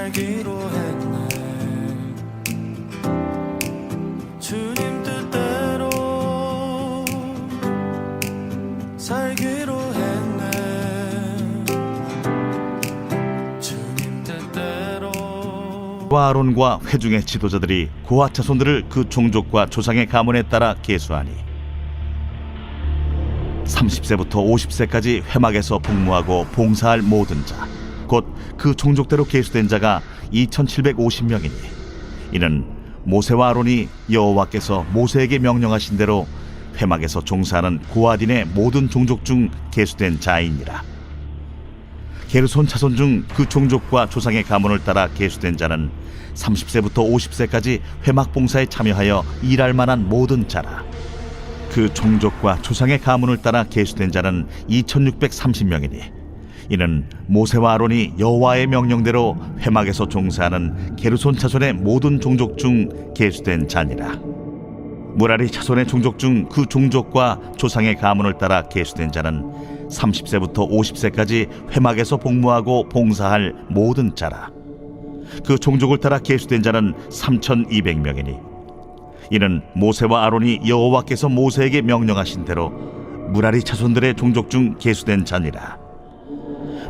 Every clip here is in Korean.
살기로 했네. 주님 뜻대로 살기로 했네. 주님 뜻대로. 아론과 회중의 지도자들이 고아 자손들을 그 종족과 조상의 가문에 따라 계수하니 30세부터 50세까지 회막에서 복무하고 봉사할 모든 자, 곧 그 종족대로 계수된 자가 2750명이니 이는 모세와 아론이 여호와께서 모세에게 명령하신 대로 회막에서 종사하는 고아딘의 모든 종족 중 계수된 자이니라. 게르손 자손 중 그 종족과 조상의 가문을 따라 계수된 자는 30세부터 50세까지 회막 봉사에 참여하여 일할 만한 모든 자라. 그 종족과 조상의 가문을 따라 계수된 자는 2630명이니 이는 모세와 아론이 여호와의 명령대로 회막에서 종사하는 게르손 자손의 모든 종족 중 계수된 자니라. 무라리 자손의 종족 중 그 종족과 조상의 가문을 따라 계수된 자는 30세부터 50세까지 회막에서 복무하고 봉사할 모든 자라. 그 종족을 따라 계수된 자는 3200명이니 이는 모세와 아론이 여호와께서 모세에게 명령하신 대로 무라리 자손들의 종족 중 계수된 자니라.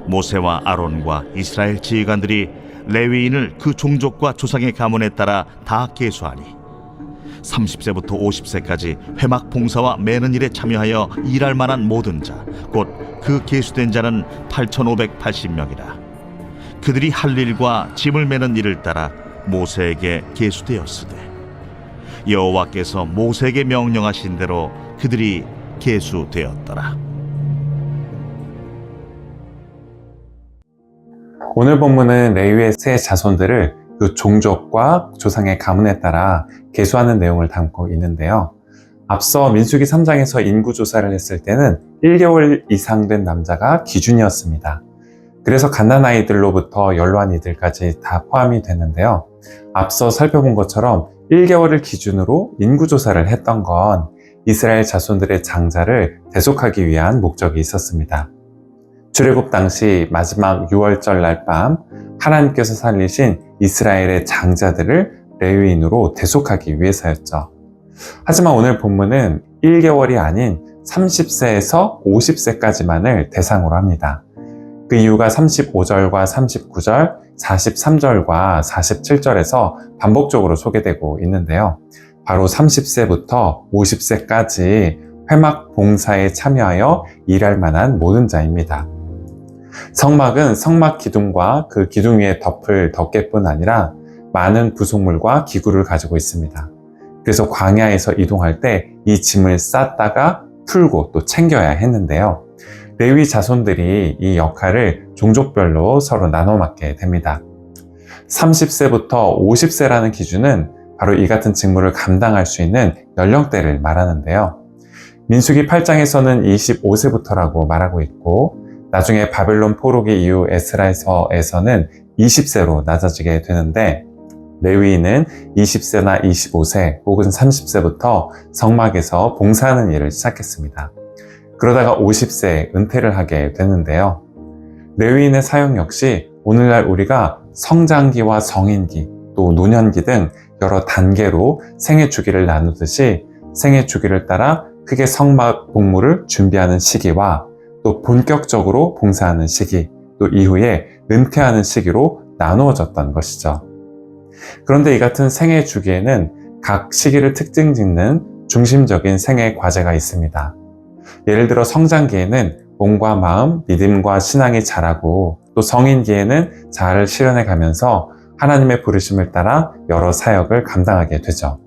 모세와 아론과 이스라엘 지휘관들이 레위인을 그 종족과 조상의 가문에 따라 다 계수하니 30세부터 50세까지 회막 봉사와 매는 일에 참여하여 일할 만한 모든 자, 곧 그 계수된 자는 8580명이라. 그들이 할 일과 짐을 매는 일을 따라 모세에게 계수되었으되 여호와께서 모세에게 명령하신 대로 그들이 계수되었더라. 오늘 본문은 레위의 세 자손들을 그 종족과 조상의 가문에 따라 계수하는 내용을 담고 있는데요. 앞서 민수기 3장에서 인구조사를 했을 때는 1개월 이상 된 남자가 기준이었습니다. 그래서 갓난아이들로부터 연로한이들까지 다 포함이 되는데요. 앞서 살펴본 것처럼 1개월을 기준으로 인구조사를 했던 건 이스라엘 자손들의 장자를 대속하기 위한 목적이 있었습니다. 출애굽 당시 마지막 6월절 날 밤 하나님께서 살리신 이스라엘의 장자들을 레위인으로 대속하기 위해서였죠. 하지만 오늘 본문은 1개월이 아닌 30세에서 50세까지만을 대상으로 합니다. 그 이유가 35절과 39절, 43절과 47절에서 반복적으로 소개되고 있는데요. 바로 30세부터 50세까지 회막 봉사에 참여하여 일할 만한 모든 자입니다. 성막은 성막 기둥과 그 기둥 위에 덮을 덮개뿐 아니라 많은 부속물과 기구를 가지고 있습니다. 그래서 광야에서 이동할 때 이 짐을 쌌다가 풀고 또 챙겨야 했는데요. 레위 자손들이 이 역할을 종족별로 서로 나눠 맡게 됩니다. 30세부터 50세라는 기준은 바로 이 같은 직무를 감당할 수 있는 연령대를 말하는데요. 민수기 8장에서는 25세부터라고 말하고 있고 나중에 바벨론 포로기 이후 에스라서에서는 20세로 낮아지게 되는데 레위인은 20세나 25세 혹은 30세부터 성막에서 봉사하는 일을 시작했습니다. 그러다가 50세에 은퇴를 하게 되는데요. 레위인의 사역 역시 오늘날 우리가 성장기와 성인기 또 노년기 등 여러 단계로 생애 주기를 나누듯이 생애 주기를 따라 크게 성막 복무를 준비하는 시기와 또 본격적으로 봉사하는 시기, 또 이후에 은퇴하는 시기로 나누어졌던 것이죠. 그런데 이 같은 생애 주기에는 각 시기를 특징 짓는 중심적인 생애 과제가 있습니다. 예를 들어 성장기에는 몸과 마음, 믿음과 신앙이 자라고 또 성인기에는 자아를 실현해 가면서 하나님의 부르심을 따라 여러 사역을 감당하게 되죠.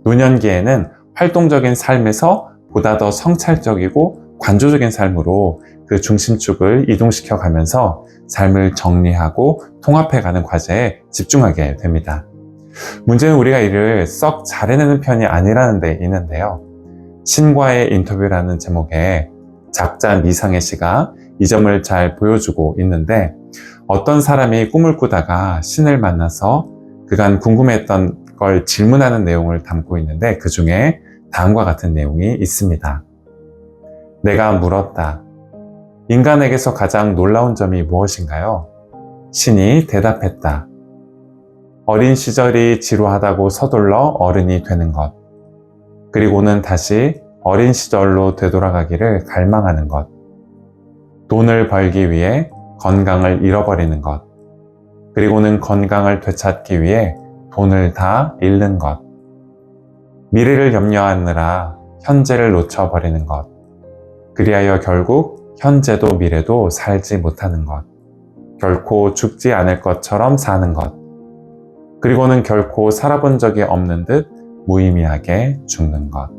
노년기에는 활동적인 삶에서 보다 더 성찰적이고 관조적인 삶으로 그 중심축을 이동시켜 가면서 삶을 정리하고 통합해가는 과제에 집중하게 됩니다. 문제는 우리가 이를 썩 잘해내는 편이 아니라는 데 있는데요. 신과의 인터뷰라는 제목의 작자 미상의 시가 이 점을 잘 보여주고 있는데 어떤 사람이 꿈을 꾸다가 신을 만나서 그간 궁금했던 걸 질문하는 내용을 담고 있는데 그 중에 다음과 같은 내용이 있습니다. 내가 물었다. 인간에게서 가장 놀라운 점이 무엇인가요? 신이 대답했다. 어린 시절이 지루하다고 서둘러 어른이 되는 것, 그리고는 다시 어린 시절로 되돌아가기를 갈망하는 것, 돈을 벌기 위해 건강을 잃어버리는 것, 그리고는 건강을 되찾기 위해 돈을 다 잃는 것, 미래를 염려하느라 현재를 놓쳐버리는 것, 그리하여 결국 현재도 미래도 살지 못하는 것, 결코 죽지 않을 것처럼 사는 것, 그리고는 결코 살아본 적이 없는 듯 무의미하게 죽는 것.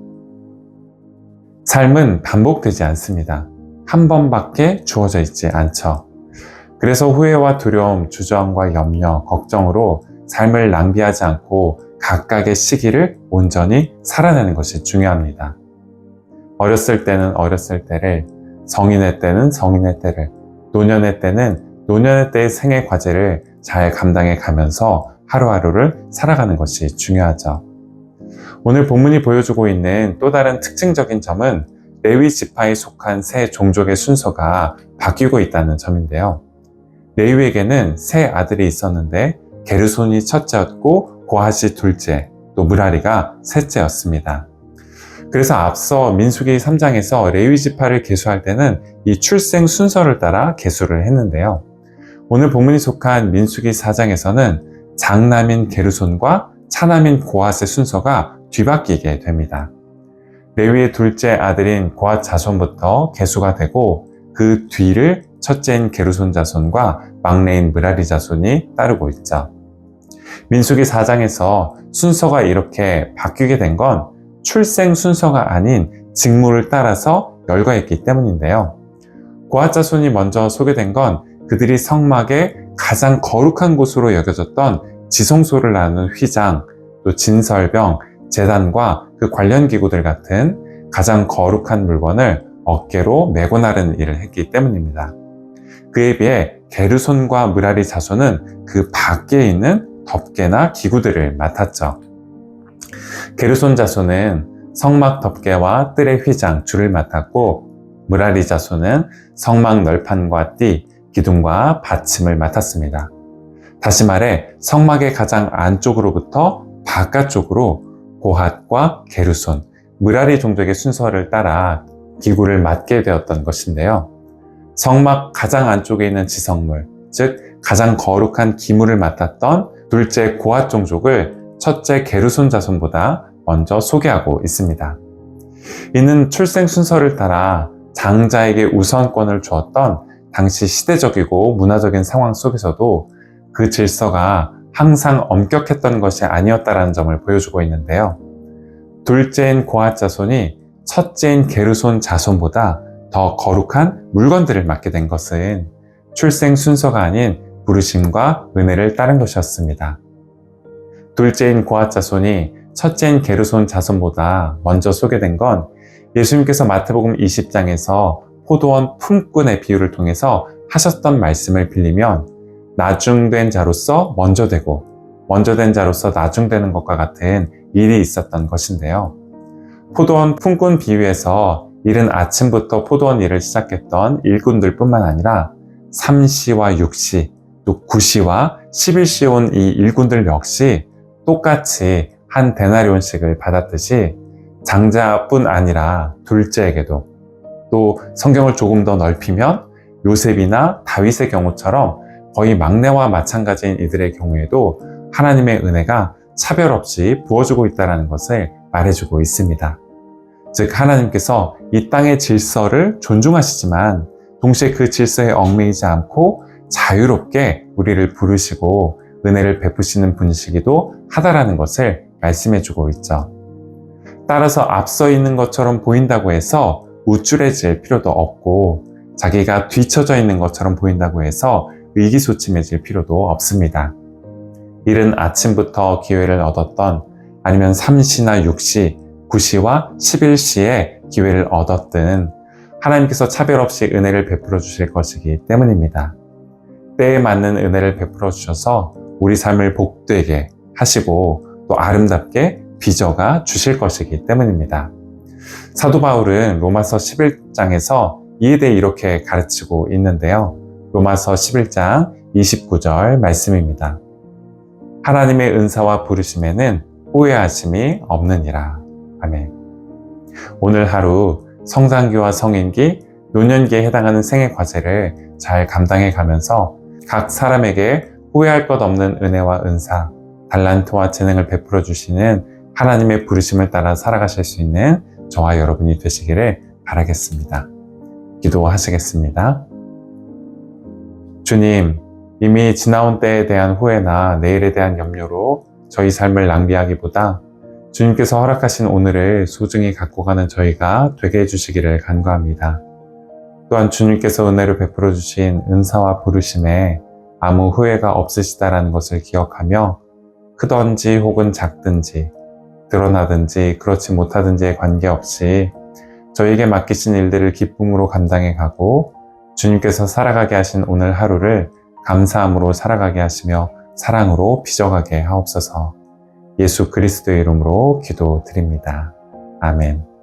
삶은 반복되지 않습니다. 한 번밖에 주어져 있지 않죠. 그래서 후회와 두려움, 주저함과 염려, 걱정으로 삶을 낭비하지 않고 각각의 시기를 온전히 살아내는 것이 중요합니다. 어렸을 때는 어렸을 때를, 성인의 때는 성인의 때를, 노년의 때는 노년의 때의 생애 과제를 잘 감당해 가면서 하루하루를 살아가는 것이 중요하죠. 오늘 본문이 보여주고 있는 또 다른 특징적인 점은 레위 지파에 속한 세 종족의 순서가 바뀌고 있다는 점인데요. 레위에게는 세 아들이 있었는데 게르손이 첫째였고 고핫이 둘째, 또 무라리가 셋째였습니다. 그래서 앞서 민수기 3장에서 레위 지파를 계수할 때는 이 출생 순서를 따라 계수를 했는데요. 오늘 본문이 속한 민수기 4장에서는 장남인 게르손과 차남인 고핫의 순서가 뒤바뀌게 됩니다. 레위의 둘째 아들인 고핫 자손부터 계수가 되고 그 뒤를 첫째인 게르손 자손과 막내인 무라리 자손이 따르고 있죠. 민수기 4장에서 순서가 이렇게 바뀌게 된 건 출생 순서가 아닌 직무를 따라서 열거했기 때문인데요. 고핫 자손이 먼저 소개된 건 그들이 성막의 가장 거룩한 곳으로 여겨졌던 지성소를 나누는 휘장, 또 진설병, 제단과 그 관련 기구들 같은 가장 거룩한 물건을 어깨로 메고 나르는 일을 했기 때문입니다. 그에 비해 게르손과 무라리 자손은 그 밖에 있는 덮개나 기구들을 맡았죠. 게르손 자손은 성막 덮개와 뜰의 휘장, 줄을 맡았고 무라리 자손은 성막 널판과 띠, 기둥과 받침을 맡았습니다. 다시 말해 성막의 가장 안쪽으로부터 바깥쪽으로 고핫과 게르손, 무라리 종족의 순서를 따라 기구를 맡게 되었던 것인데요. 성막 가장 안쪽에 있는 지성물, 즉 가장 거룩한 기물을 맡았던 둘째 고핫 종족을 첫째 게르손 자손보다 먼저 소개하고 있습니다. 이는 출생 순서를 따라 장자에게 우선권을 주었던 당시 시대적이고 문화적인 상황 속에서도 그 질서가 항상 엄격했던 것이 아니었다는 점을 보여주고 있는데요. 둘째인 고핫 자손이 첫째인 게르손 자손보다 더 거룩한 물건들을 맡게 된 것은 출생 순서가 아닌 부르심과 은혜를 따른 것이었습니다. 둘째인 고핫 자손이 첫째인 게르손 자손보다 먼저 소개된 건 예수님께서 마태복음 20장에서 포도원 품꾼의 비유를 통해서 하셨던 말씀을 빌리면 나중된 자로서 먼저 되고 먼저 된 자로서 나중되는 것과 같은 일이 있었던 것인데요. 포도원 품꾼 비유에서 이른 아침부터 포도원 일을 시작했던 일꾼들 뿐만 아니라 3시와 6시, 또 9시와 11시에 온 이 일꾼들 역시 똑같이 한 데나리온씩을 받았듯이 장자뿐 아니라 둘째에게도, 또 성경을 조금 더 넓히면 요셉이나 다윗의 경우처럼 거의 막내와 마찬가지인 이들의 경우에도 하나님의 은혜가 차별 없이 부어주고 있다는 것을 말해주고 있습니다. 즉 하나님께서 이 땅의 질서를 존중하시지만 동시에 그 질서에 얽매이지 않고 자유롭게 우리를 부르시고 은혜를 베푸시는 분이시기도 하다라는 것을 말씀해주고 있죠. 따라서 앞서 있는 것처럼 보인다고 해서 우쭐해질 필요도 없고 자기가 뒤처져 있는 것처럼 보인다고 해서 의기소침해질 필요도 없습니다. 이른 아침부터 기회를 얻었던, 아니면 3시나 6시, 9시와 11시에 기회를 얻었든 하나님께서 차별 없이 은혜를 베풀어 주실 것이기 때문입니다. 때에 맞는 은혜를 베풀어 주셔서 우리 삶을 복되게 하시고 또 아름답게 빚어가 주실 것이기 때문입니다. 사도 바울은 로마서 11장에서 이에 대해 이렇게 가르치고 있는데요. 로마서 11장 29절 말씀입니다. 하나님의 은사와 부르심에는 후회하심이 없느니라. 아멘. 오늘 하루 성장기와 성인기, 노년기에 해당하는 생애 과제를 잘 감당해 가면서 각 사람에게 후회할 것 없는 은혜와 은사, 달란트와 재능을 베풀어 주시는 하나님의 부르심을 따라 살아가실 수 있는 저와 여러분이 되시기를 바라겠습니다. 기도하시겠습니다. 주님, 이미 지나온 때에 대한 후회나 내일에 대한 염려로 저희 삶을 낭비하기보다 주님께서 허락하신 오늘을 소중히 갖고 가는 저희가 되게 해주시기를 간구합니다. 또한 주님께서 은혜를 베풀어 주신 은사와 부르심에 아무 후회가 없으시다라는 것을 기억하며 크든지 혹은 작든지 드러나든지 그렇지 못하든지에 관계없이 저에게 맡기신 일들을 기쁨으로 감당해 가고 주님께서 살아가게 하신 오늘 하루를 감사함으로 살아가게 하시며 사랑으로 빚어가게 하옵소서. 예수 그리스도의 이름으로 기도드립니다. 아멘.